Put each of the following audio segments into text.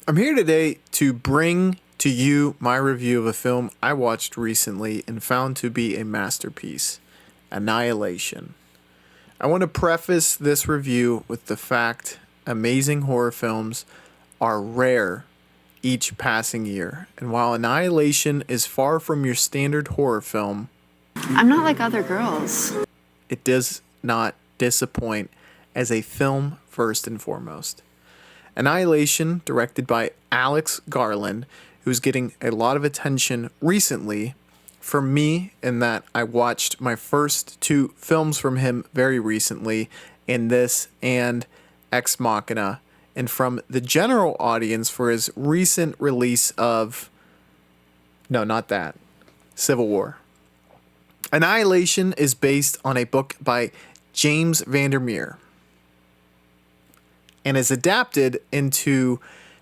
I'm here today to bring to you my review of a film I watched recently and found to be a masterpiece, Annihilation. I want to preface this review with the fact amazing horror films are rare each passing year, and while Annihilation is far from your standard horror film, I'm not like other girls. it does not disappoint as a film first and foremost. Annihilation, directed by Alex Garland, who's getting a lot of attention recently from me, in that I watched my first two films from him very recently, in this and Ex Machina, and from the general audience for his recent release of, no, not that, Civil War. Annihilation is based on a book by James Vandermeer and is adapted into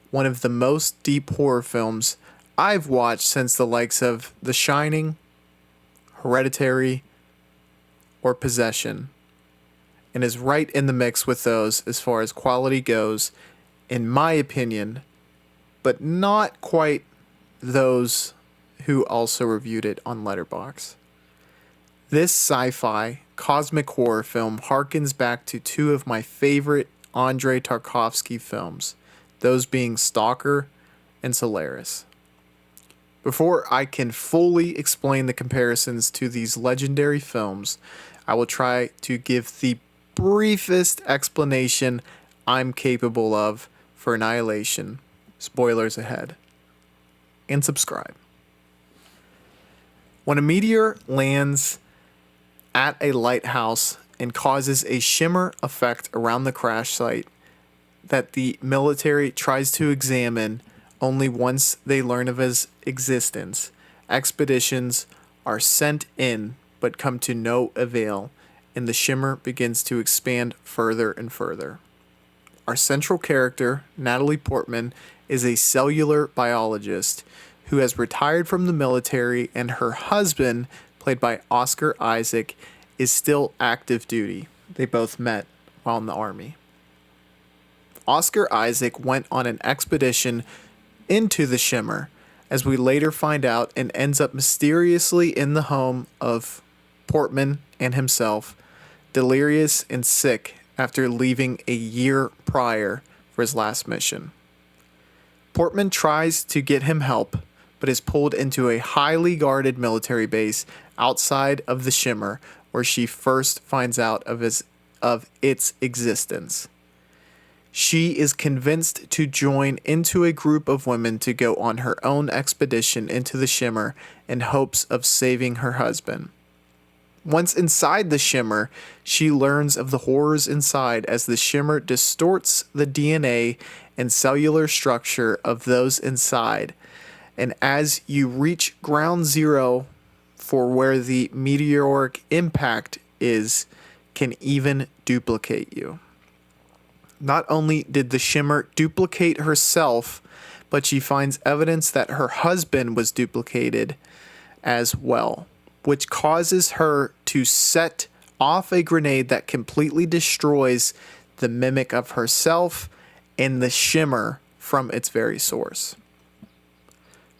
one of the most deep horror films I've watched since the likes of The Shining, Hereditary, or Possession, and is right in the mix with those as far as quality goes, in my opinion, but not quite those who also reviewed it on Letterboxd. This sci-fi cosmic horror film harkens back to two of my favorite Andrei Tarkovsky films, those being Stalker and Solaris. Before I can fully explain the comparisons to these legendary films, I will try to give the briefest explanation I'm capable of for Annihilation. Spoilers ahead. And subscribe. When a meteor lands at a lighthouse and causes a shimmer effect around the crash site that the military tries to examine only once they learn of his existence, expeditions are sent in but come to no avail, and the shimmer begins to expand further and further. Our central character, Natalie Portman, is a cellular biologist who has retired from the military, and her husband, played by Oscar Isaac, is still active duty. They both met while in the army. Oscar Isaac went on an expedition into the shimmer, as we later find out, and ends up mysteriously in the home of Portman and himself, delirious and sick after leaving a year prior for his last mission. Portman tries to get him help, but is pulled into a highly guarded military base outside of the shimmer, where she first finds out of its existence. She is convinced to join into a group of women to go on her own expedition into the shimmer in hopes of saving her husband. Once inside the shimmer, she learns of the horrors inside, as the shimmer distorts the DNA and cellular structure of those inside. And as you reach ground zero for where the meteoric impact is, can even duplicate you. Not only did the shimmer duplicate herself, but she finds evidence that her husband was duplicated as well, which causes her to set off a grenade that completely destroys the mimic of herself and the shimmer from its very source.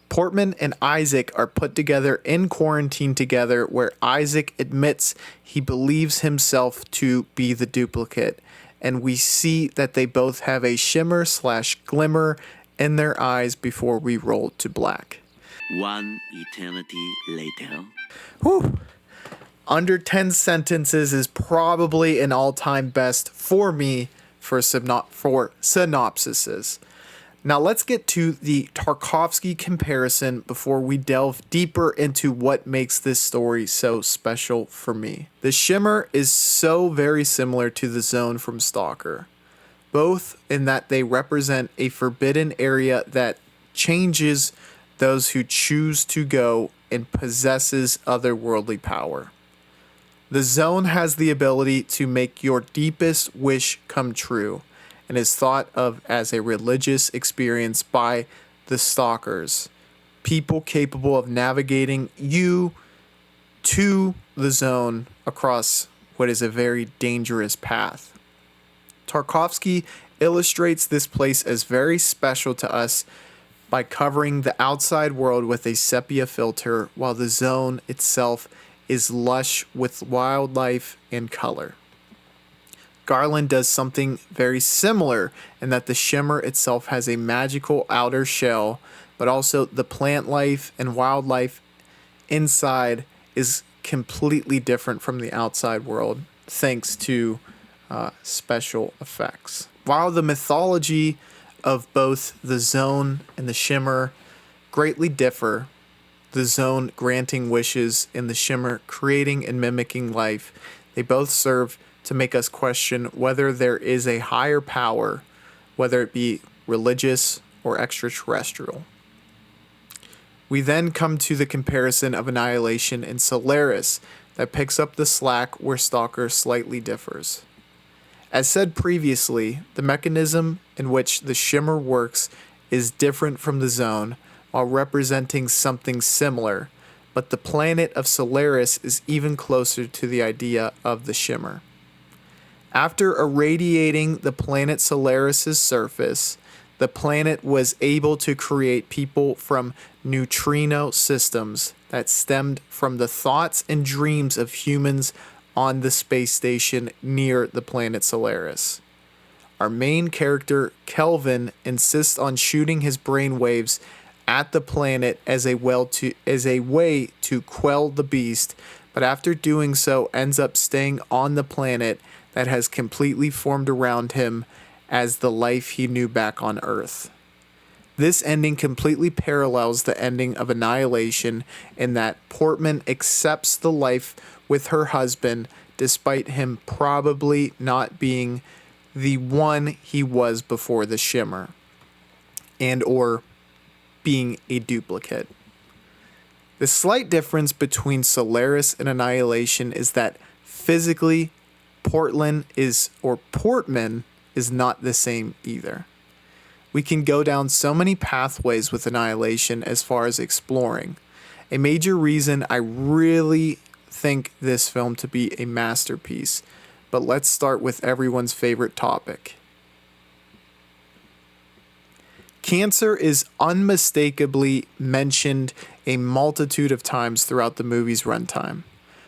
Portman and Isaac are put together in quarantine together, where Isaac admits he believes himself to be the duplicate, and we see that they both have a shimmer/glimmer in their eyes before we roll to black. One eternity later. Whew. Under 10 sentences is probably an all-time best for me for synopsises. Now let's get to the Tarkovsky comparison before we delve deeper into what makes this story so special for me. The Shimmer is so very similar to the Zone from Stalker, both in that they represent a forbidden area that changes those who choose to go and possesses otherworldly power. The Zone has the ability to make your deepest wish come true, and is thought of as a religious experience by the stalkers, people capable of navigating you to the Zone across what is a very dangerous path. Tarkovsky illustrates this place as very special to us by covering the outside world with a sepia filter while the zone itself is lush with wildlife and color. Garland does something very similar in that the shimmer itself has a magical outer shell, but also the plant life and wildlife inside is completely different from the outside world thanks to special effects. While the mythology of both the zone and the shimmer greatly differ, the zone granting wishes and the shimmer creating and mimicking life, they both serve to make us question whether there is a higher power, whether it be religious or extraterrestrial. We then come to the comparison of Annihilation and Solaris that picks up the slack where Stalker slightly differs. As said previously, the mechanism in which the shimmer works is different from the zone while representing something similar, but the planet of Solaris is even closer to the idea of the shimmer. After irradiating the planet Solaris' surface, the planet was able to create people from neutrino systems that stemmed from the thoughts and dreams of humans on the space station near the planet Solaris. Our main character, Kelvin, insists on shooting his brain waves at the planet as a way to quell the beast, but after doing so ends up staying on the planet that has completely formed around him as the life he knew back on Earth. This ending completely parallels the ending of Annihilation in that Portman accepts the life with her husband despite him probably not being the one he was before the shimmer and or being a duplicate. The slight difference between Solaris and Annihilation is that physically Portman is not the same either. We can go down so many pathways with Annihilation as far as exploring. A major reason I really think this film to be a masterpiece, but let's start with everyone's favorite topic. Cancer is unmistakably mentioned a multitude of times throughout the movie's runtime.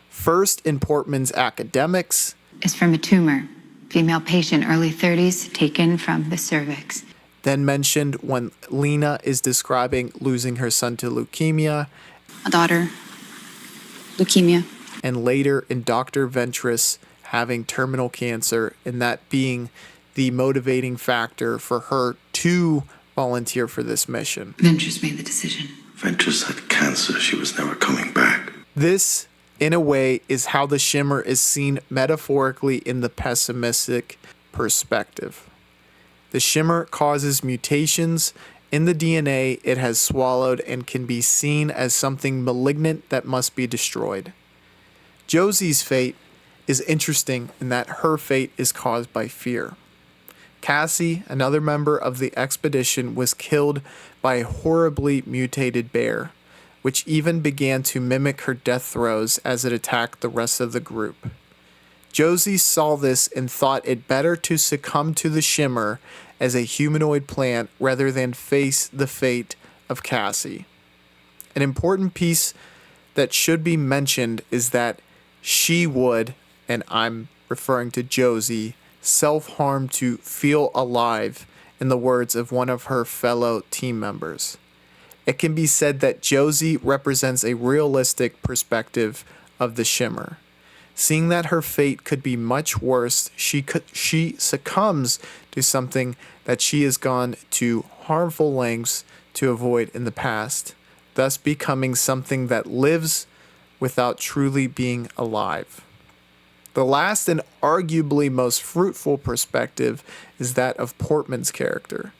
First in Portman's academics. Is from a tumor. Female patient, early 30s, taken from the cervix. Then mentioned when Lena is describing losing her son to leukemia. A daughter. Leukemia. And later in Dr. Ventress having terminal cancer, and that being the motivating factor for her to volunteer for this mission. Ventress made the decision. Ventress had cancer. She was never coming back. This, in a way, is how the shimmer is seen metaphorically in the pessimistic perspective. The shimmer causes mutations in the DNA it has swallowed and can be seen as something malignant that must be destroyed. Josie's fate is interesting in that her fate is caused by fear. Cassie, another member of the expedition, was killed by a horribly mutated bear, which even began to mimic her death throes as it attacked the rest of the group. Josie saw this and thought it better to succumb to the shimmer as a humanoid plant rather than face the fate of Cassie. An important piece that should be mentioned is that she would, and I'm referring to Josie, self-harm to feel alive, in the words of one of her fellow team members. It can be said that Josie represents a realistic perspective of the shimmer. Seeing that her fate could be much worse, she succumbs to something that she has gone to harmful lengths to avoid in the past, thus becoming something that lives without truly being alive. The last and arguably most fruitful perspective is that of Portman's character.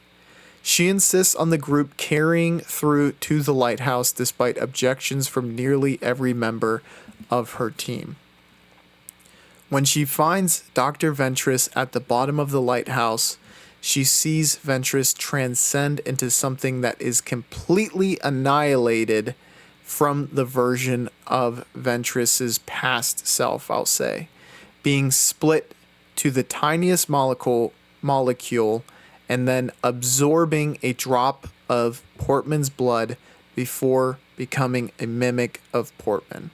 She insists on the group carrying through to the lighthouse despite objections from nearly every member of her team. When she finds Dr. Ventress at the bottom of the lighthouse, she sees Ventress transcend into something that is completely annihilated from the version of Ventress's past self, I'll say, being split to the tiniest molecule molecule and then absorbing a drop of Portman's blood before becoming a mimic of Portman.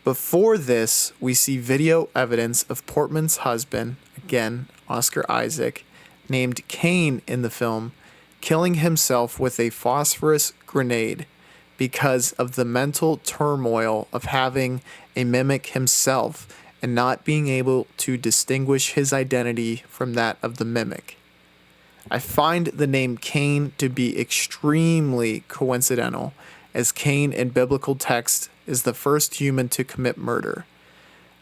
Before this, we see video evidence of Portman's husband, again, Oscar Isaac, named Cain in the film, killing himself with a phosphorus grenade because of the mental turmoil of having a mimic himself and not being able to distinguish his identity from that of the mimic. I find the name Cain to be extremely coincidental, as Cain in biblical text is the first human to commit murder,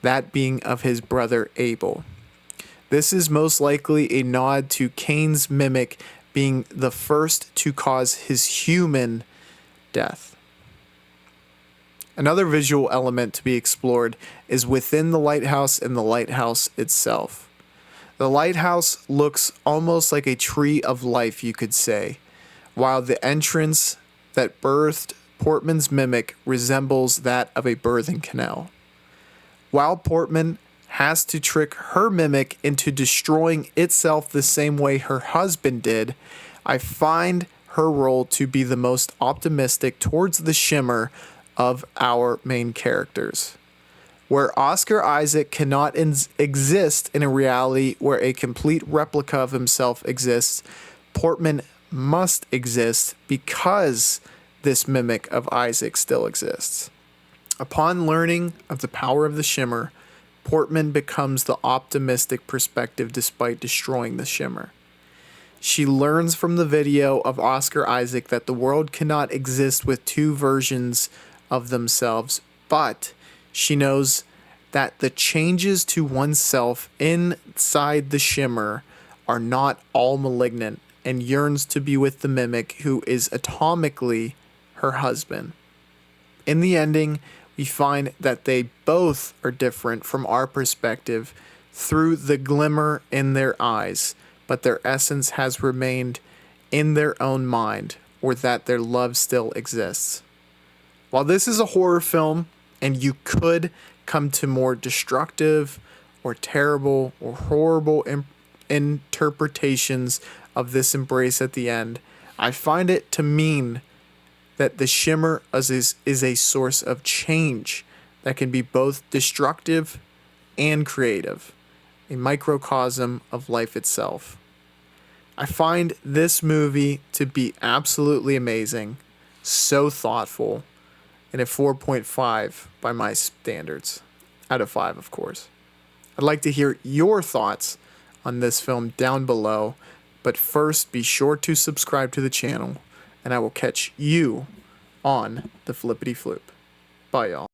that being of his brother Abel. This is most likely a nod to Cain's mimic being the first to cause his human death. Another visual element to be explored is within the lighthouse and the lighthouse itself. The lighthouse looks almost like a tree of life, you could say, while the entrance that birthed Portman's mimic resembles that of a birthing canal. While Portman has to trick her mimic into destroying itself the same way her husband did, I find her role to be the most optimistic towards the Shimmer of our main characters. Where Oscar Isaac cannot exist in a reality where a complete replica of himself exists, Portman must exist because this mimic of Isaac still exists. Upon learning of the power of the Shimmer, Portman becomes the optimistic perspective despite destroying the Shimmer. She learns from the video of Oscar Isaac that the world cannot exist with two versions of themselves, but she knows that the changes to oneself inside the Shimmer are not all malignant, and yearns to be with the mimic who is atomically her husband. In the ending, we find that they both are different from our perspective through the glimmer in their eyes, but their essence has remained in their own mind, or that their love still exists. While this is a horror film, and you could come to more destructive or terrible or horrible interpretations of this embrace at the end, I find it to mean that the Shimmer is a source of change that can be both destructive and creative, a microcosm of life itself. I find this movie to be absolutely amazing, so thoughtful, and a 4.5 by my standards, out of 5, of course. I'd like to hear your thoughts on this film down below, but first be sure to subscribe to the channel, and I will catch you on the Flippity Floop. Bye, y'all.